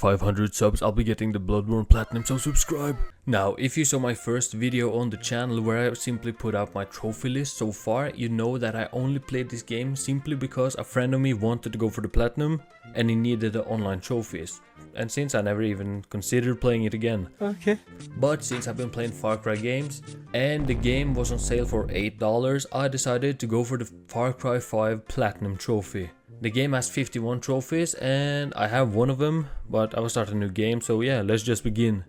500 subs, I'll be getting the Bloodborne Platinum, so subscribe. Now, if you saw my first video on the channel where I simply put out my trophy list so far, you know that I only played this game simply because a friend of me wanted to go for the Platinum and he needed the online trophies. And since I never even considered playing it again. Okay. But since I've been playing Farcry games and the game was on sale for $8, I decided to go for the Farcry 5 Platinum trophy. The game has 51 trophies and I have one of them, but I will start a new game, so yeah, let's just begin.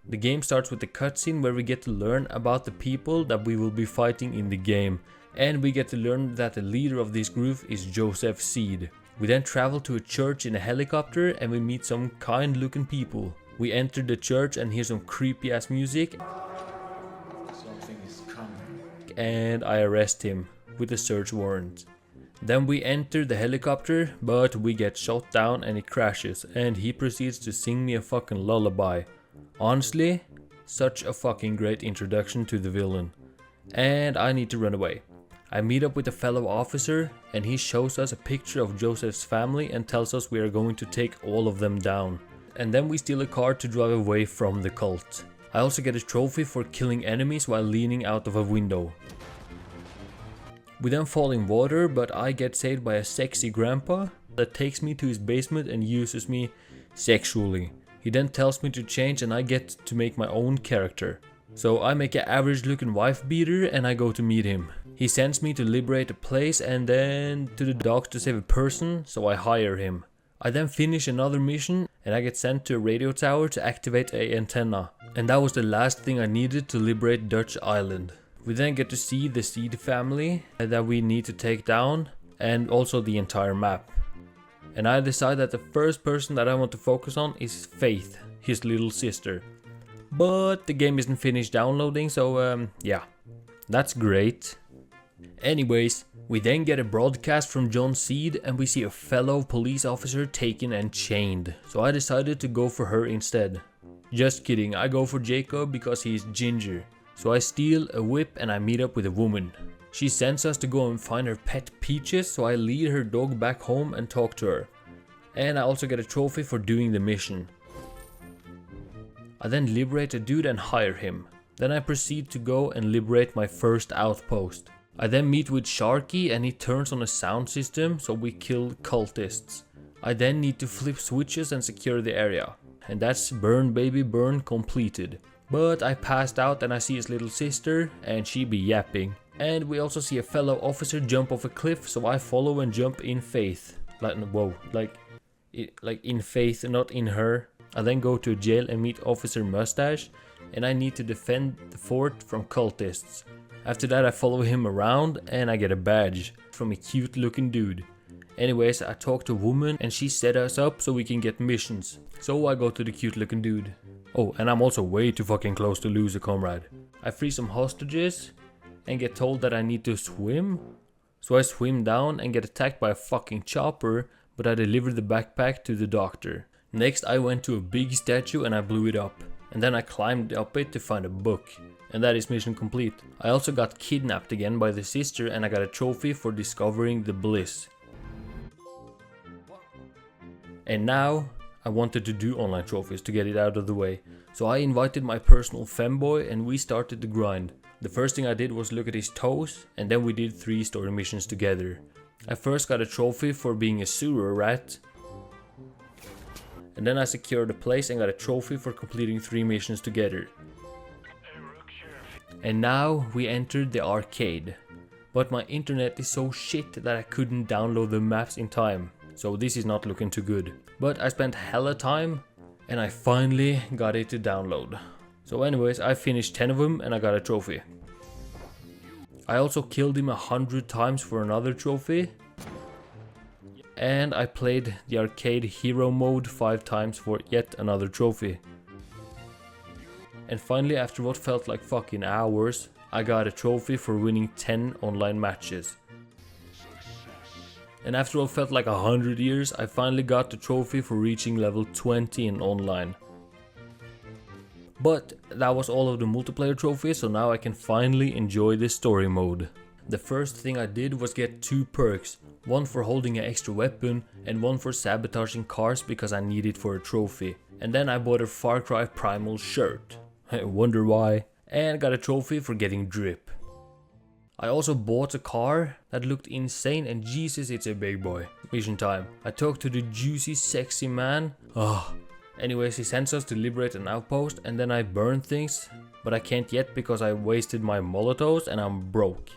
The game starts with the cutscene where we get to learn about the people that we will be fighting in the game. And we get to learn that the leader of this group is Joseph Seed. We then travel to a church in a helicopter and we meet some kind looking people. We enter the church and hear some creepy ass music. Something is coming. And I arrest him with a search warrant. Then we enter the helicopter, but we get shot down and it crashes, and he proceeds to sing me a fucking lullaby. Honestly, such a fucking great introduction to the villain. And I need to run away. I meet up with a fellow officer and he shows us a picture of Joseph's family and tells us we are going to take all of them down. And then we steal a car to drive away from the cult. I also get a trophy for killing enemies while leaning out of a window. We then fall in water, but I get saved by a sexy grandpa that takes me to his basement and uses me sexually. He then tells me to change and I get to make my own character. So I make an average looking wife beater and I go to meet him. He sends me to liberate a place and then to the docks to save a person, so I hire him. I then finish another mission and I get sent to a radio tower to activate an antenna. And that was the last thing I needed to liberate Dutch Island. We then get to see the Seed family that we need to take down and also the entire map. And I decide that the first person that I want to focus on is Faith, his little sister. But the game isn't finished downloading, so yeah, that's great. Anyways, we then get a broadcast from John Seed and we see a fellow police officer taken and chained. So I decided to go for her instead. Just kidding, I go for Jacob because he's ginger. So I steal a whip and I meet up with a woman. She sends us to go and find her pet Peaches, so I lead her dog back home and talk to her. And I also get a trophy for doing the mission. I then liberate a dude and hire him. Then I proceed to go and liberate my first outpost. I then meet with Sharky and he turns on a sound system, so we kill cultists. I then need to flip switches and secure the area. And that's burn baby burn completed. But I passed out and I see his little sister and she be yapping. And we also see a fellow officer jump off a cliff, so I follow and jump in faith. Like, whoa, like in faith, not in her. I then go to jail and meet Officer Mustache and I need to defend the fort from cultists. After that I follow him around and I get a badge from a cute looking dude. Anyways, I talk to a woman and she set us up so we can get missions. So I go to the cute looking dude. Oh, and I'm also way too fucking close to lose a comrade. I free some hostages and get told that I need to swim. So I swim down and get attacked by a fucking chopper, but I deliver the backpack to the doctor. Next I went to a big statue and I blew it up. And then I climbed up it to find a book. And that is mission complete. I also got kidnapped again by the sister and I got a trophy for discovering the bliss. And now I wanted to do online trophies to get it out of the way. So I invited my personal femboy and we started the grind. The first thing I did was look at his toes and then we did 3 story missions together. I first got a trophy for being a sewer rat. And then I secured a place and got a trophy for completing 3 missions together. And now we entered the arcade. But my internet is so shit that I couldn't download the maps in time. So this is not looking too good. But I spent hella time and I finally got it to download. So anyways, I finished 10 of them and I got a trophy. I also killed him 100 times for another trophy. And I played the arcade hero mode 5 times for yet another trophy. And finally, after what felt like fucking hours, I got a trophy for winning 10 online matches. And after what felt like 100 years, I finally got the trophy for reaching level 20 in online. But that was all of the multiplayer trophies, so now I can finally enjoy the story mode. the first thing I did was get 2 perks. One for holding an extra weapon and one for sabotaging cars because I need it for a trophy. And then I bought a Farcry primal shirt. I wonder why. And got a trophy for getting drip. I also bought a car that looked insane, and Jesus, it's a big boy. Mission time. I talked to the juicy sexy man. Anyways, he sends us to liberate an outpost, and then I burn things. But I can't yet because I wasted my molotovs and I'm broke.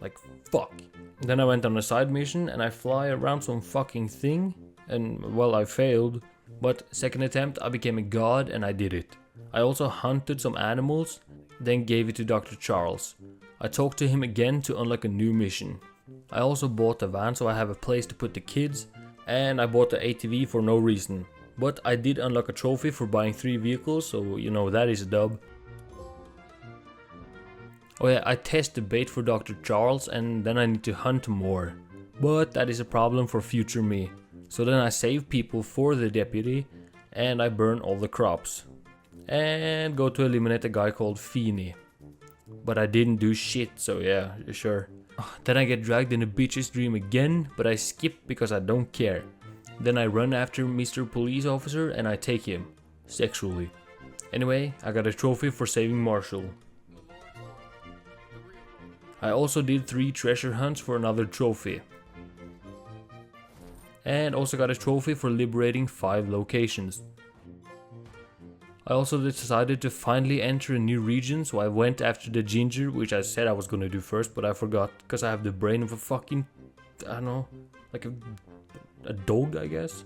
Like, fuck. Then I went on a side mission and I fly around some fucking thing. And, well, I failed. But second attempt I became a god and I did it. I also hunted some animals, then gave it to Dr. Charles. I talked to him again to unlock a new mission. I also bought a van so I have a place to put the kids. And I bought the ATV for no reason. But I did unlock a trophy for buying 3 vehicles, so you know that is a dub. Oh yeah, I test the bait for Dr. Charles and then I need to hunt more. But that is a problem for future me. So then I save people for the deputy and I burn all the crops. And go to eliminate a guy called Feeny. But I didn't do shit, so yeah, sure. Then I get dragged in a bitch's dream again, but I skip because I don't care. Then I run after Mr. Police Officer and I take him. Sexually. Anyway, I got a trophy for saving Marshall. I also did 3 treasure hunts for another trophy. And also got a trophy for liberating 5 locations. I also decided to finally enter a new region, so I went after the ginger, which I said I was gonna do first, but I forgot, because I have the brain of a fucking, I don't know, like a dog, I guess.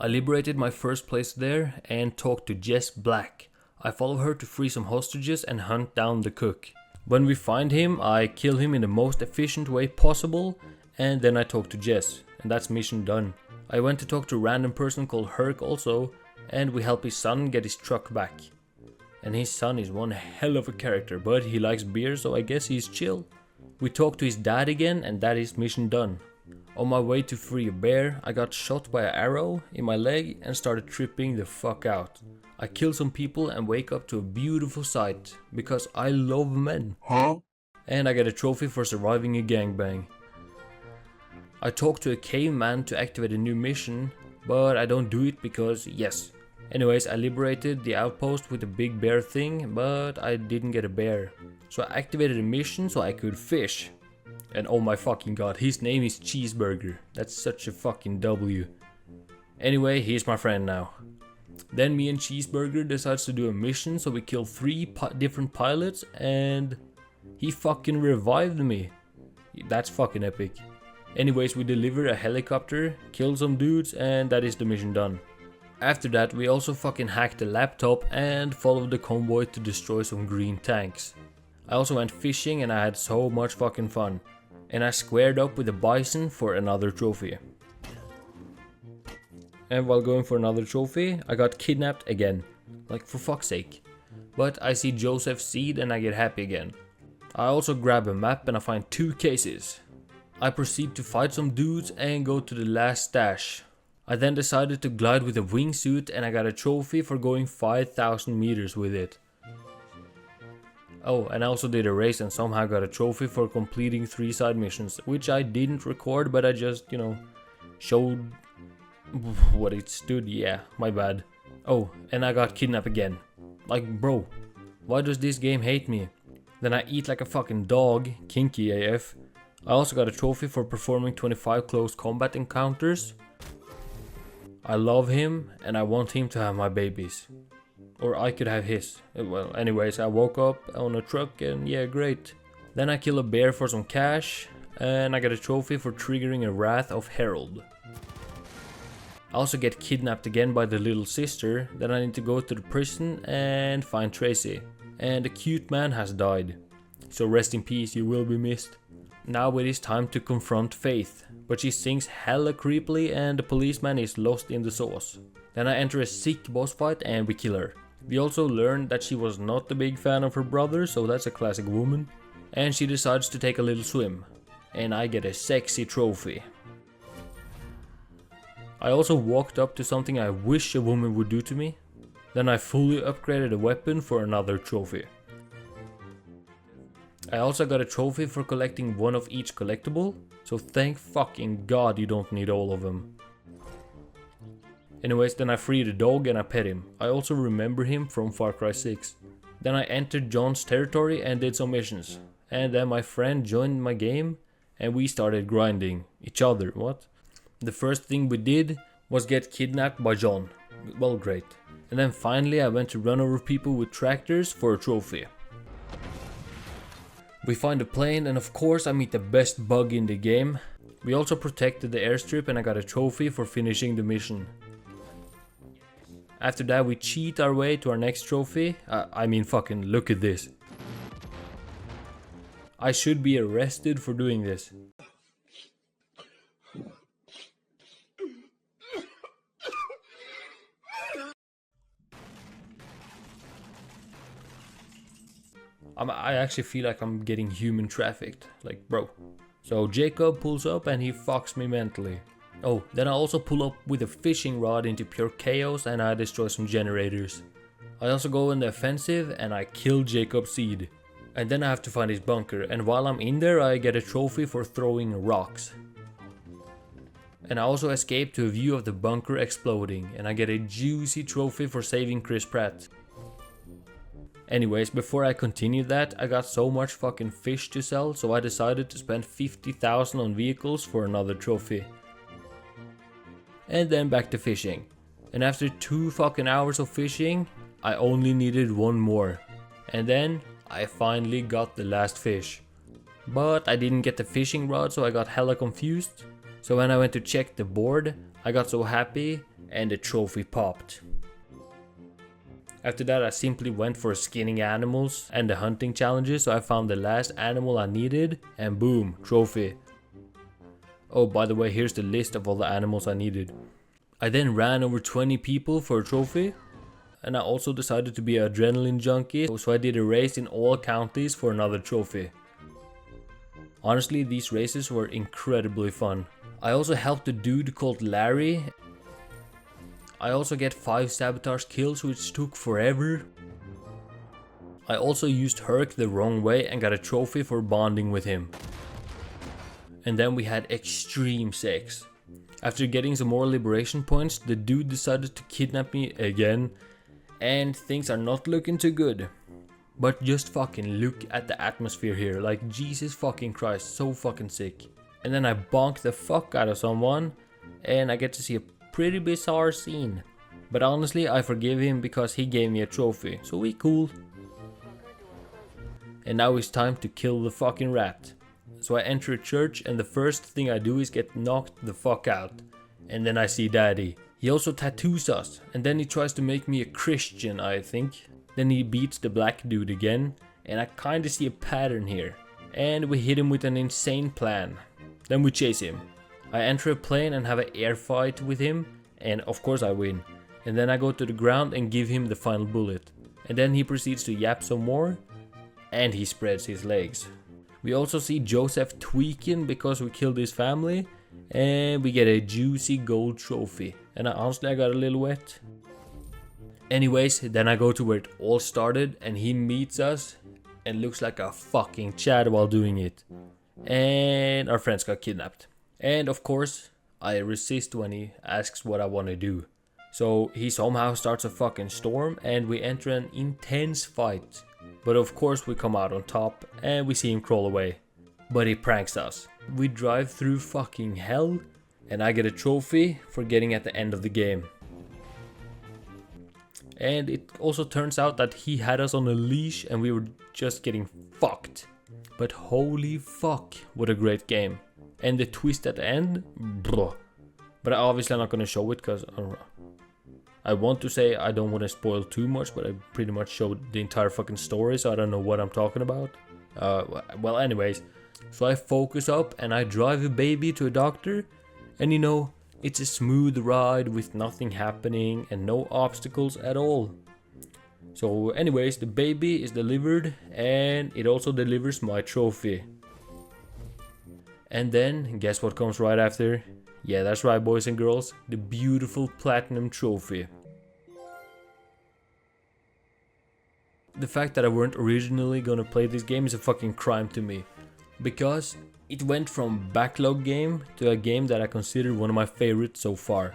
I liberated my first place there and talked to Jess Black. I follow her to free some hostages and hunt down the cook. When we find him, I kill him in the most efficient way possible, and then I talk to Jess, and that's mission done. I went to talk to a random person called Herc also, and we help his son get his truck back. And his son is one hell of a character, but he likes beer, so I guess he's chill. We talk to his dad again, and that is mission done. On my way to free a bear, I got shot by an arrow in my leg and started tripping the fuck out. I kill some people and wake up to a beautiful sight, because I love men. And I get a trophy for surviving a gangbang. I talk to a caveman to activate a new mission, but I don't do it because yes. Anyways, I liberated the outpost with the big bear thing, but I didn't get a bear. So I activated a mission so I could fish. And oh my fucking god, his name is Cheeseburger. That's such a fucking W. Anyway, he's my friend now. Then me and Cheeseburger decides to do a mission, so we kill 3 different pilots and he fucking revived me. That's fucking epic. Anyways, we deliver a helicopter, kill some dudes, and that is the mission done. After that, we also fucking hacked the laptop and followed the convoy to destroy some green tanks. I also went fishing and I had so much fucking fun. And I squared up with a bison for another trophy. And while going for another trophy, I got kidnapped again. Like, for fuck's sake. But I see Joseph's seed and I get happy again. I also grab a map and I find 2 cases. I proceed to fight some dudes and go to the last stash. I then decided to glide with a wingsuit and I got a trophy for going 5,000 meters with it. Oh, and I also did a race and somehow got a trophy for completing 3 side missions, which I didn't record, but I just, showed what it stood. Yeah, my bad. Oh, and I got kidnapped again. Like, bro, why does this game hate me? Then I eat like a fucking dog, kinky AF. I also got a trophy for performing 25 close combat encounters. I love him and I want him to have my babies. Or I could have his. Well, anyways, I woke up on a truck and yeah, great. Then I kill a bear for some cash and I get a trophy for triggering a Wrath of Herald. I also get kidnapped again by the little sister. Then I need to go to the prison and find Tracy. And the cute man has died. So rest in peace, you will be missed. Now it is time to confront Faith, but she sings hella creepily and the policeman is lost in the sauce. Then I enter a sick boss fight and we kill her. We also learn that she was not a big fan of her brother, so that's a classic woman. And she decides to take a little swim. And I get a sexy trophy. I also walked up to something I wish a woman would do to me. Then I fully upgraded a weapon for another trophy. I also got a trophy for collecting one of each collectible, so thank fucking god you don't need all of them. Anyways, then I freed a dog and I pet him. I also remember him from Far Cry 6. Then I entered John's territory and did some missions. And then my friend joined my game and we started grinding each other. What? The first thing we did was get kidnapped by John. Well, great. And then finally I went to run over people with tractors for a trophy. We find a plane and of course I meet the best bug in the game. We also protected the airstrip and I got a trophy for finishing the mission. After that we cheat our way to our next trophy. I mean fucking look at this. I should be arrested for doing this. I actually feel like I'm getting human trafficked, like bro. So Jacob pulls up and he fucks me mentally. Oh, then I also pull up with a fishing rod into pure chaos and I destroy some generators. I also go in the offensive and I kill Jacob's seed. And then I have to find his bunker, and while I'm in there I get a trophy for throwing rocks. And I also escape to a view of the bunker exploding and I get a juicy trophy for saving Chris Pratt. Anyways, before I continue that, I got so much fucking fish to sell, so I decided to spend 50,000 on vehicles for another trophy. And then back to fishing. And after 2 fucking hours of fishing, I only needed 1 more. And then I finally got the last fish. But I didn't get the fishing rod, so I got hella confused. So when I went to check the board, I got so happy and the trophy popped. After that I simply went for skinning animals and the hunting challenges, so I found the last animal I needed and boom, trophy. Oh, by the way, here's the list of all the animals I needed. I then ran over 20 people for a trophy. And I also decided to be an adrenaline junkie, so I did a race in all counties for another trophy. Honestly, these races were incredibly fun. I also helped a dude called Larry. I also get 5 sabotage kills, which took forever. I also used Herc the wrong way and got a trophy for bonding with him. And then we had extreme sex. After getting some more liberation points, the dude decided to kidnap me again. And things are not looking too good. But just fucking look at the atmosphere here, like Jesus fucking Christ, so fucking sick. And then I bonk the fuck out of someone and I get to see a pretty bizarre scene. But honestly, I forgive him because he gave me a trophy, so we cool. And now it's time to kill the fucking rat. So I enter a church and the first thing I do is get knocked the fuck out. And then I see Daddy. He also tattoos us, and then he tries to make me a Christian, I think. Then he beats the black dude again, and I kinda see a pattern here. And we hit him with an insane plan. Then we chase him. I enter a plane and have an air fight with him, and of course I win. And then I go to the ground and give him the final bullet. And then he proceeds to yap some more, and he spreads his legs. We also see Joseph tweaking because we killed his family, and we get a juicy gold trophy. And honestly I got a little wet. Anyways, then I go to where it all started and he meets us and looks like a fucking Chad while doing it. And our friends got kidnapped. And of course, I resist when he asks what I want to do. So he somehow starts a fucking storm and we enter an intense fight. But of course we come out on top and we see him crawl away. But he pranks us. We drive through fucking hell and I get a trophy for getting at the end of the game. And it also turns out that he had us on a leash and we were just getting fucked. But holy fuck, what a great game. And the twist at the end, bro. But obviously I'm not gonna show it because I want to say I don't want to spoil too much, but I pretty much showed the entire fucking story, so I don't know what I'm talking about. Well, anyways, so I focus up and I drive a baby to a doctor, and you know, it's a smooth ride with nothing happening and no obstacles at all. So anyways, the baby is delivered and it also delivers my trophy. And then, guess what comes right after? Yeah, that's right, boys and girls, the beautiful platinum trophy. the fact that I weren't originally gonna play this game is a fucking crime to me. Because it went from backlog game to a game that I consider one of my favorites so far.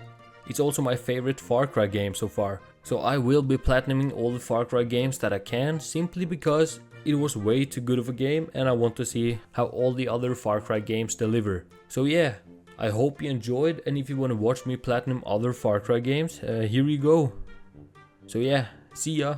It's also my favorite Far Cry game so far. So I will be platinuming all the Far Cry games that I can, simply because it was way too good of a game and I want to see how all the other Far Cry games deliver. So yeah, I hope you enjoyed, and if you want to watch me platinum other Far Cry games, here you go. So yeah, see ya.